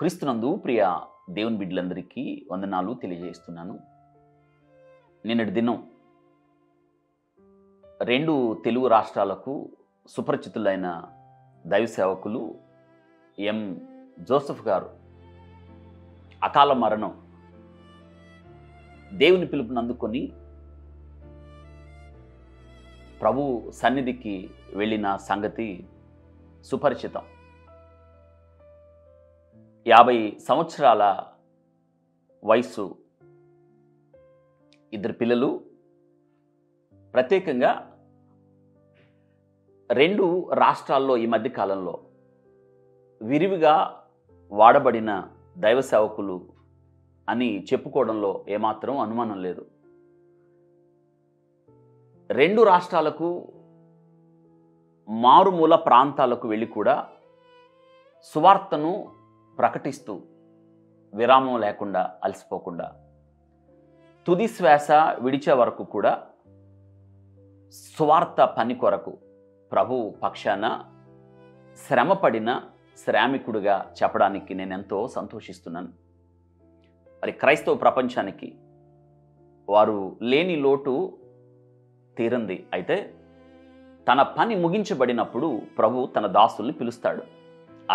క్రీస్తునందు ప్రియ దేవుని బిడ్డలందరికీ వందనాలు తెలియజేస్తున్నాను. నిన్నటి దినం 2 తెలుగు రాష్ట్రాలకు సుపరిచితులైన దైవ సేవకులు ఎం జోసెఫ్ గారు అకాల మరణం దేవుని పిలుపుని అందుకొని ప్రభు సన్నిధికి వెళ్ళిన సంగతి సుపరిచితం. 50 సంవత్సరాల వయసు, 2 పిల్లలు. ప్రత్యేకంగా 2 రాష్ట్రాల్లో ఈ మధ్య కాలంలో విరివిగా వాడబడిన దైవ సేవకులు అని చెప్పుకోవడంలో ఏమాత్రం అనుమానం లేదు. 2 రాష్ట్రాలకు మారుమూల ప్రాంతాలకు వెళ్ళి కూడా సువార్తను ప్రకటిస్తూ విరామం లేకుండా అలసిపోకుండా తుది శ్వాస విడిచే వరకు కూడా సువార్త పని కొరకు ప్రభు పక్షాన శ్రమపడిన శ్రామికుడిగా చెప్పడానికి నేను ఎంతో సంతోషిస్తున్నాను. మరి క్రైస్తవ ప్రపంచానికి వారు లేని లోటు తీరంది. అయితే తన పని ముగించబడినప్పుడు ప్రభు తన దాసుల్ని పిలుస్తాడు.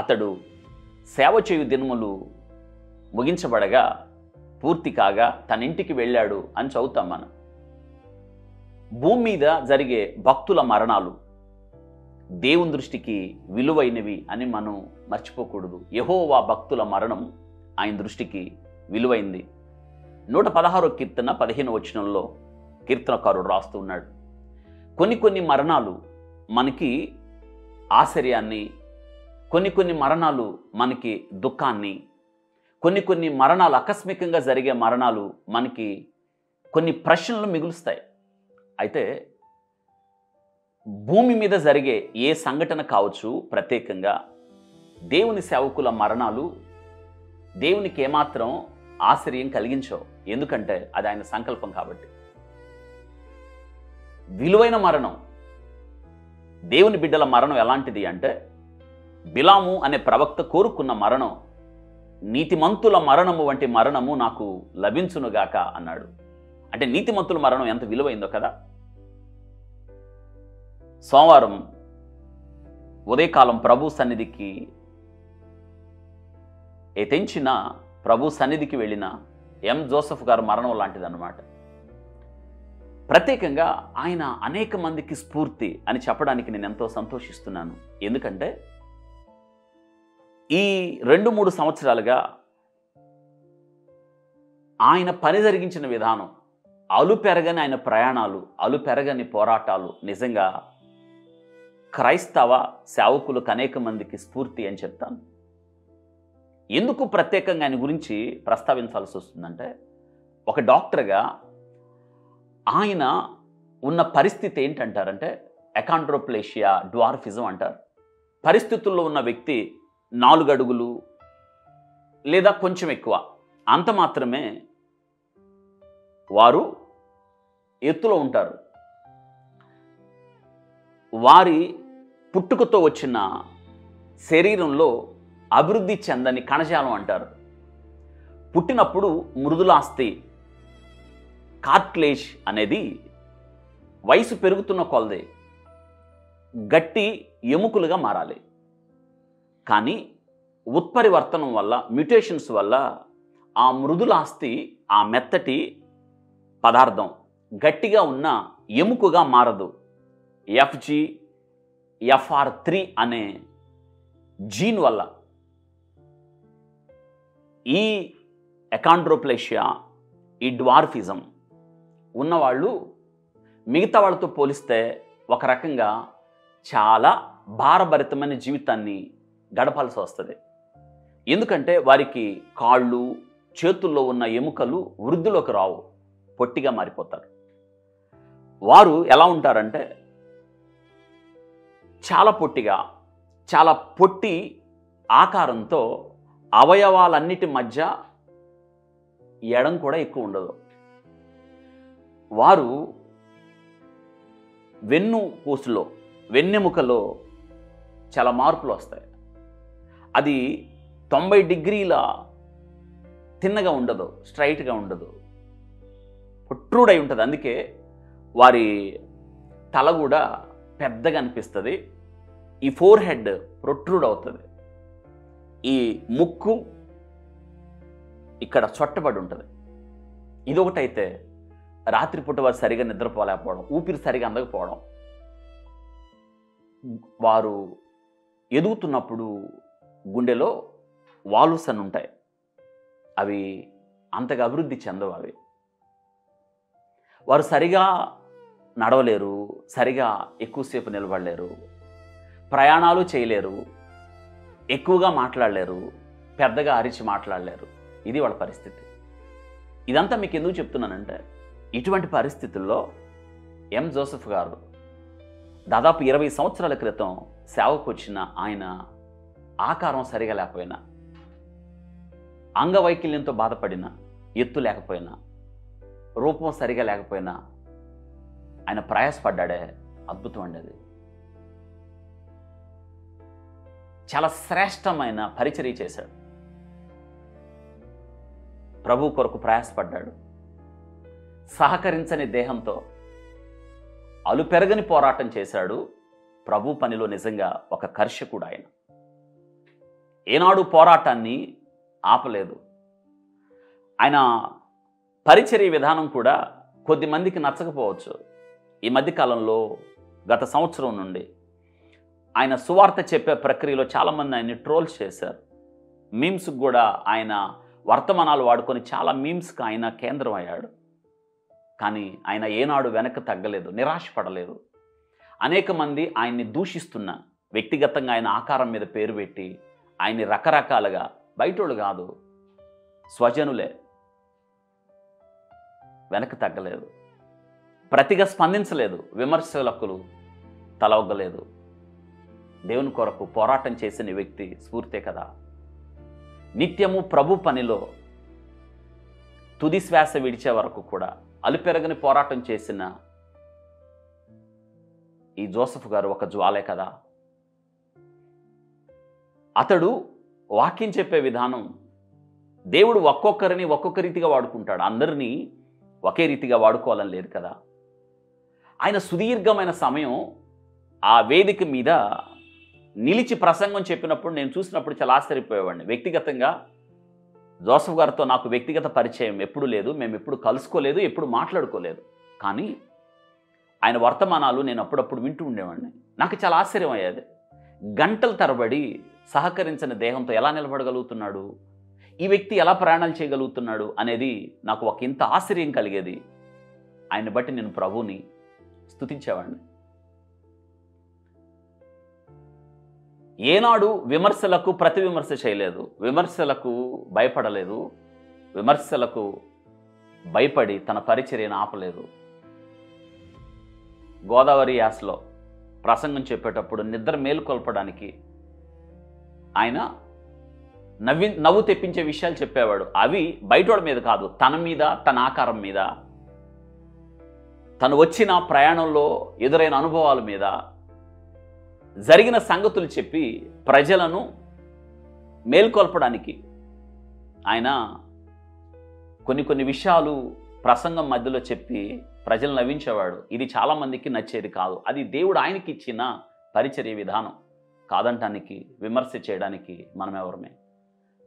అతడు సేవ చేయు దినములు ముగించబడగా పూర్తి కాగా తన ఇంటికి వెళ్ళాడు అని చదువుతాం మనం. భూమి మీద జరిగే భక్తుల మరణాలు దేవుని దృష్టికి విలువైనవి అని మనం మర్చిపోకూడదు. యెహోవా భక్తుల మరణం ఆయన దృష్టికి విలువైంది. 116వ కీర్తన 15వ వచనంలో కీర్తనకారుడు రాస్తూ ఉన్నాడు, కొన్ని మరణాలు మనకి ఆశ్చర్యాన్ని, కొన్ని మరణాలు మనకి దుఃఖాన్ని, కొన్ని మరణాలు ఆకస్మికంగా జరిగే మరణాలు మనకి కొన్ని ప్రశ్నలు మిగులుస్తాయి. అయితే భూమి మీద జరిగే ఏ సంఘటన కావచ్చు, ప్రత్యేకంగా దేవుని సేవకుల మరణాలు దేవునికి ఏమాత్రం ఆశ్చర్యం కలిగించవు. ఎందుకంటే అది ఆయన సంకల్పం కాబట్టి. విలువైన మరణం, దేవుని బిడ్డల మరణం ఎలాంటిది అంటే, బిలాము అనే ప్రవక్త కోరుకున్న మరణం, నీతిమంతుల మరణము వంటి మరణము నాకు లభించునుగాక అన్నాడు. అంటే నీతిమంతుల మరణం ఎంత విలువైందో కదా. సోమవారం ఉదయకాలం ప్రభు సన్నిధికి ఎతెంచిన ప్రభు సన్నిధికి వెళ్ళిన ఎం జోసెఫ్ గారు మరణం లాంటిదన్నమాట. ప్రత్యేకంగా ఆయన అనేక మందికి స్ఫూర్తి అని చెప్పడానికి నేను ఎంతో సంతోషిస్తున్నాను. ఎందుకంటే ఈ 2-3 సంవత్సరాలుగా ఆయన పని జరిగించిన విధానం, అలుపెరగని ఆయన ప్రయాణాలు, అలుపెరగని పోరాటాలు నిజంగా క్రైస్తవ సేవకులకు అనేక మందికి స్ఫూర్తి అని చెప్తాను. ఎందుకు ప్రత్యేకంగా ఆయన గురించి ప్రస్తావించాల్సి వస్తుందంటే, ఒక డాక్టర్గా ఆయన ఉన్న పరిస్థితి ఏంటంటారంటే అకాండ్రోప్లేషియా, డ్వార్ఫిజం అంటారు. పరిస్థితుల్లో ఉన్న వ్యక్తి 4 అడుగులు లేదా కొంచెం ఎక్కువ, అంత మాత్రమే వారు ఎత్తులో ఉంటారు. వారి పుట్టుకతో వచ్చిన శరీరంలో అభివృద్ధి చెందని కణజాలం అంటారు. పుట్టినప్పుడు మృదులాస్థి, కార్ట్లేజ్ అనేది వయసు పెరుగుతున్న కొలది గట్టి ఎముకలుగా మారాలి. కానీ ఉత్పరివర్తనం వల్ల, మ్యుటేషన్స్ వల్ల ఆ మృదులాస్థి, ఆ మెత్తటి పదార్థం గట్టిగా ఉన్న ఎముకగా మారదు. FGFR3 అనే జీన్ వల్ల ఈ అకాండ్రోప్లేషియా, ఈ డ్వార్ఫిజం ఉన్నవాళ్ళు మిగతా వాళ్ళతో పోలిస్తే ఒక రకంగా చాలా భారభరితమైన జీవితాన్ని గడపాల్సి వస్తుంది. ఎందుకంటే వారికి కాళ్ళు, చేతుల్లో ఉన్న ఎముకలు వృద్ధిలోకి రావు, పొట్టిగా మారిపోతారు. వారు ఎలా ఉంటారంటే చాలా పొట్టిగా, చాలా పొట్టి ఆకారంతో, అవయవాలన్నిటి మధ్య ఎడం కూడా ఎక్కువ ఉండదు. వారు వెన్నెముకలో చాలా మార్పులు వస్తాయి. అది 90 డిగ్రీల తిన్నగా ఉండదు, స్ట్రైట్గా ఉండదు, ప్రొట్రూడ్ అయి ఉంటుంది. అందుకే వారి తల కూడా పెద్దగా అనిపిస్తుంది. ఈ ఫోర్ హెడ్ ప్రొట్రూడ్ అవుతుంది. ఈ ముక్కు ఇక్కడ చొట్టబడి ఉంటుంది. ఇదొకటైతే రాత్రిపూట వారు సరిగా నిద్రపోలేకపోవడం, ఊపిరి సరిగా అందకపోవడం, వారు ఎదుగుతున్నప్పుడు గుండెలో వాల్వ్స్ అని ఉంటాయి, అవి అంతగా అభివృద్ధి చెందవు. అవి వారు సరిగా నడవలేరు, సరిగా ఎక్కువసేపు నిలబడలేరు, ప్రయాణాలు చేయలేరు, ఎక్కువగా మాట్లాడలేరు, పెద్దగా అరిచి మాట్లాడలేరు. ఇది వాళ్ళ పరిస్థితి. ఇదంతా మీకు ఎందుకు చెప్తున్నానంటే, ఇటువంటి పరిస్థితుల్లో ఎం జోసెఫ్ గారు దాదాపు 20 సంవత్సరాల క్రితం సేవకు వచ్చిన ఆయన ఆకారం సరిగా లేకపోయినా, అంగవైకల్యంతో బాధపడిన, ఎత్తు లేకపోయినా, రూపం సరిగా లేకపోయినా ఆయన ప్రయాసపడ్డాడే అద్భుతం అండి. అది చాలా శ్రేష్టమైన పరిచర్య చేశాడు. ప్రభు కొరకు ప్రయాసపడ్డాడు. సహకరించని దేహంతో అలుపెరగని పోరాటం చేశాడు. ప్రభు పనిలో నిజంగా ఒక కర్షకుడు ఆయన. ఏనాడు పోరాటాన్ని ఆపలేదు. ఆయన పరిచర్య విధానం కూడా కొద్ది మందికి నచ్చకపోవచ్చు. ఈ మధ్యకాలంలో గత సంవత్సరం నుండి ఆయన సువార్త చెప్పే ప్రక్రియలో చాలామంది ఆయన్ని ట్రోల్స్ చేశారు. మీమ్స్కి కూడా ఆయన వర్తమానాలు వాడుకొని చాలా మీమ్స్కి ఆయన కేంద్రం అయ్యాడు. కానీ ఆయన ఏనాడు వెనక్కి తగ్గలేదు, నిరాశపడలేదు. అనేక మంది ఆయన్ని దూషిస్తున్న, వ్యక్తిగతంగా ఆయన ఆకారం మీద పేరు పెట్టి ఆయన్ని రకరకాలుగా, బయటోళ్ళు కాదు, స్వజనులే, వెనక్కి తగ్గలేదు, ప్రతిగా స్పందించలేదు, విమర్శలకు తలవగ్గలేదు. దేవుని కొరకు పోరాటం చేసిన వ్యక్తి స్ఫూర్తే కదా. నిత్యము ప్రభు పనిలో తుది శ్వాస విడిచే వరకు కూడా అలుపెరగని పోరాటం చేసిన ఈ జోసెఫ్ గారు ఒక జ్వాలే కదా. అతడు వాక్యం చెప్పే విధానం, దేవుడు ఒక్కొక్కరిని ఒక్కొక్క రీతిగా వాడుకుంటాడు. అందరినీ ఒకే రీతిగా వాడుకోవాలని లేదు కదా. ఆయన సుదీర్ఘమైన సమయం ఆ వేదిక మీద నిలిచి ప్రసంగం చెప్పినప్పుడు నేను చూసినప్పుడు చాలా ఆశ్చర్యపోయేవాడిని. వ్యక్తిగతంగా జోసెఫ్ గారితో నాకు వ్యక్తిగత పరిచయం ఎప్పుడు లేదు, మేము ఎప్పుడు కలుసుకోలేదు, ఎప్పుడు మాట్లాడుకోలేదు. కానీ ఆయన వర్తమానాలు నేను అప్పుడప్పుడు వింటూ ఉండేవాడిని. నాకు చాలా ఆశ్చర్యం అయ్యేది. గంటల తరబడి సహకరించిన దేహంతో ఎలా నిలబడగలుగుతున్నాడు, ఈ వ్యక్తి ఎలా ప్రయాణాలు చేయగలుగుతున్నాడు అనేది నాకు ఒక ఇంత ఆశ్చర్యం కలిగేది. ఆయన్ని బట్టి నేను ప్రభువుని స్తుతించేవాడిని. ఏనాడు విమర్శలకు ప్రతి విమర్శ చేయలేదు, విమర్శలకు భయపడలేదు, విమర్శలకు భయపడి తన పరిచర్యను ఆపలేదు. గోదావరి యాసలో ప్రసంగం చెప్పేటప్పుడు నిద్ర మేలుకొల్పడానికి ఆయన నవ్వు తెప్పించే విషయాలు చెప్పేవాడు. అవి బయటోడి మీద కాదు, తన మీద, తన ఆకారం మీద, తను వచ్చిన ప్రయాణంలో ఎదురైన అనుభవాల మీద జరిగిన సంగతులు చెప్పి ప్రజలను మేల్కొల్పడానికి ఆయన కొన్ని విషయాలు ప్రసంగం మధ్యలో చెప్పి ప్రజలు నవ్వించేవాడు. ఇది చాలామందికి నచ్చేది కాదు. అది దేవుడు ఆయనకి ఇచ్చిన పరిచర్య విధానం. కాదంటానికి, విమర్శ చేయడానికి మనం ఎవరమే,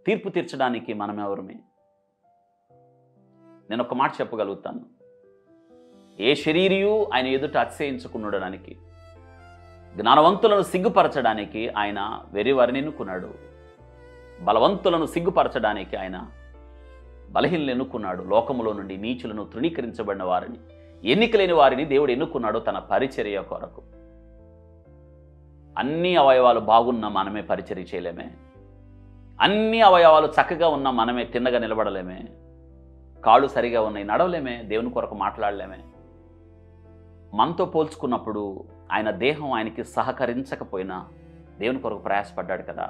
తీర్పు తీర్చడానికి మనం ఎవరమే. నేను ఒక మాట చెప్పగలుగుతాను, ఏ శరీరియు ఆయన ఎదుట అతిశయించుకునడానికి, జ్ఞానవంతులను సిగ్గుపరచడానికి ఆయన వెర్రివారిని ఎన్నుకున్నాడు, బలవంతులను సిగ్గుపరచడానికి ఆయన బలహీనలను ఎన్నుకున్నాడు. లోకములో నుండి నీచులను, తృణీకరించబడిన వారిని, ఎన్నికలేని వారిని దేవుడు ఎన్నుకున్నాడు తన పరిచర్య కొరకు. అన్ని అవయవాలు బాగున్న మనమే పరిచర్య చేయలేమే, అన్ని అవయవాలు చక్కగా ఉన్న మనమే తిన్నగా నిలబడలేమే, కాళ్ళు సరిగా ఉన్నాయి నడవలేమే, దేవుని కొరకు మాట్లాడలేమే. మనతో పోల్చుకున్నప్పుడు ఆయన దేహం ఆయనకి సహకరించకపోయినా దేవుని కొరకు ప్రయాసపడ్డాడు కదా,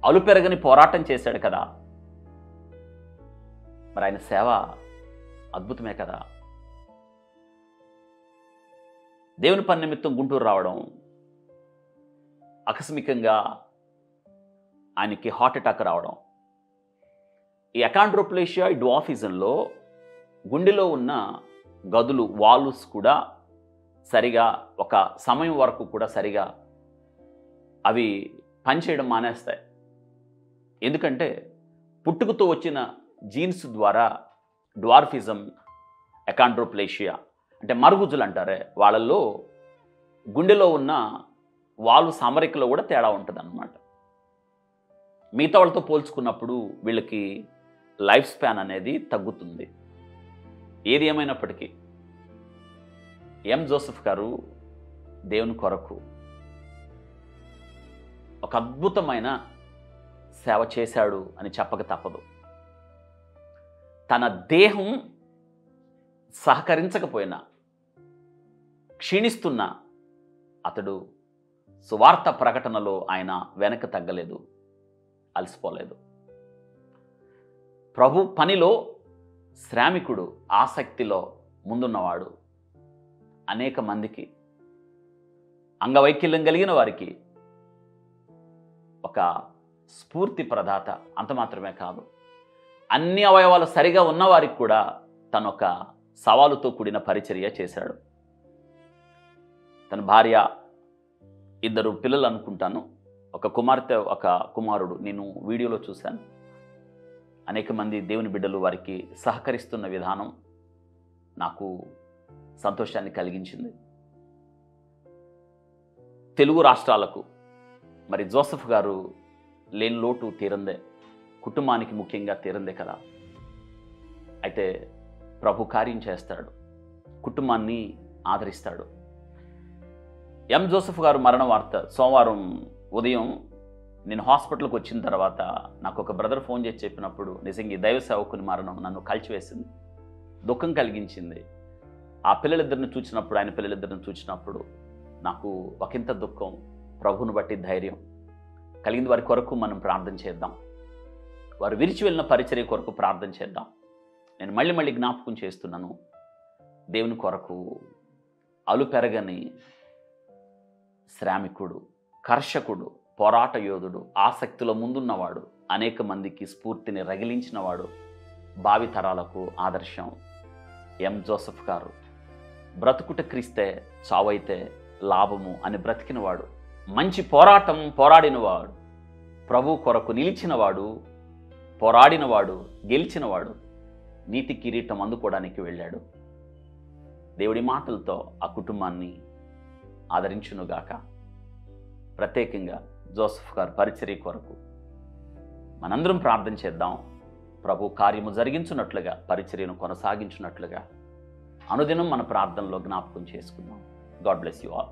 అలుపెరగని పోరాటం చేశాడు కదా. మరి ఆయన సేవ అద్భుతమే కదా. దేవుని పని నిమిత్తం గుంటూరు రావడం, ఆకస్మికంగా ఆయనకి హార్ట్ అటాక్ రావడం. ఈ అకాండ్రోప్లేషియా, ఈ డ్వార్ఫిజంలో గుండెలో ఉన్న గదులు, వాల్వ్స్ కూడా సరిగా ఒక సమయం వరకు కూడా సరిగా అవి పనిచేయడం మానేస్తాయి. ఎందుకంటే పుట్టుకతో వచ్చిన జీన్స్ ద్వారా డ్వార్ఫిజం, అకాండ్రోప్లేషియా అంటే మరుగుజ్జులు అంటారే, వాళ్ళల్లో గుండెలో ఉన్న వాల్వ్ అమరికలో కూడా తేడా ఉంటుంది అన్నమాట. మిగతా వాళ్ళతో పోల్చుకున్నప్పుడు వీళ్ళకి లైఫ్ స్పాన్ అనేది తగ్గుతుంది. ఏది ఏమైనప్పటికీ ఎం జోసెఫ్ గారు దేవుని కొరకు ఒక అద్భుతమైన సేవ చేశాడు అని చెప్పక తప్పదు. తన దేహం సహకరించకపోయినా, క్షీణిస్తున్న అతడు సువార్త ప్రకటనలో ఆయన వెనక తగ్గలేదు, అలసిపోలేదు. ప్రభు పనిలో శ్రామికుడు, ఆసక్తిలో ముందున్నవాడు. అనేక మందికి, అంగవైకల్యం కలిగిన వారికి ఒక స్ఫూర్తి ప్రదాత. అంత మాత్రమే కాదు, అన్ని అవయవాలు సరిగా ఉన్నవారికి కూడా తను ఒక సవాలుతో కూడిన పరిచర్య చేశాడు. తన భార్య, 2 పిల్లలు అనుకుంటాను, ఒక కుమార్తె, ఒక కుమారుడు. నేను వీడియోలో చూశాను. అనేక మంది దేవుని బిడ్డలు వారికి సహకరిస్తున్న విధానం నాకు సంతోషాన్ని కలిగించింది. తెలుగు రాష్ట్రాలకు మరి జోసెఫ్ గారు లేని లోటు తీరందే, కుటుంబానికి ముఖ్యంగా తీరందే కదా. అయితే ప్రభు కార్యం చేస్తాడు, కుటుంబాన్ని ఆదరిస్తాడు. ఎం జోసెఫ్ గారు మరణ వార్త సోమవారం ఉదయం నేను హాస్పిటల్కి వచ్చిన తర్వాత నాకు ఒక బ్రదర్ ఫోన్ చేసి చెప్పినప్పుడు నిజంగా ఈ దైవ సేవకుని మరణం నన్ను కలిచివేసింది, దుఃఖం కలిగించింది. ఆ పిల్లలిద్దరిని చూసినప్పుడు, ఆయన పిల్లలిద్దరిని చూసినప్పుడు నాకు ఒకంత దుఃఖం, ప్రభువును బట్టి ధైర్యం కలిగింది. వారి కొరకు మనం ప్రార్థన చేద్దాం, వారు విరిచి వెళ్ళిన పరిచర్య కొరకు ప్రార్థన చేద్దాం. నేను మళ్ళీ మళ్ళీ జ్ఞాపకం చేస్తున్నాను, దేవుని కొరకు అలుపెరగని శ్రామికుడు, కర్షకుడు, పోరాట యోధుడు, ఆసక్తిలో ముందున్నవాడు, అనేక మందికి స్ఫూర్తిని రగిలించినవాడు, భావితరాలకు ఆదర్శం ఎం జోసెఫ్ గారు. బ్రతుకుట క్రీస్తే, చావైతే లాభము అని బ్రతికినవాడు, మంచి పోరాటం పోరాడినవాడు, ప్రభు కొరకు నిలిచినవాడు, పోరాడినవాడు, గెలిచినవాడు, నీతి కిరీటం అందుకోవడానికి వెళ్ళాడు. దేవుడి మాటలతో ఆ కుటుంబాన్ని ఆదరించునుగాక. ప్రత్యేకంగా జోసెఫ్ గారు పరిచర్య కొరకు మనందరం ప్రార్థన చేద్దాం. ప్రభు కార్యము జరిగించున్నట్లుగా, పరిచర్యను కొనసాగించున్నట్లుగా అనుదినం మన ప్రార్థనలో జ్ఞాపకం చేసుకుందాం. God bless you all.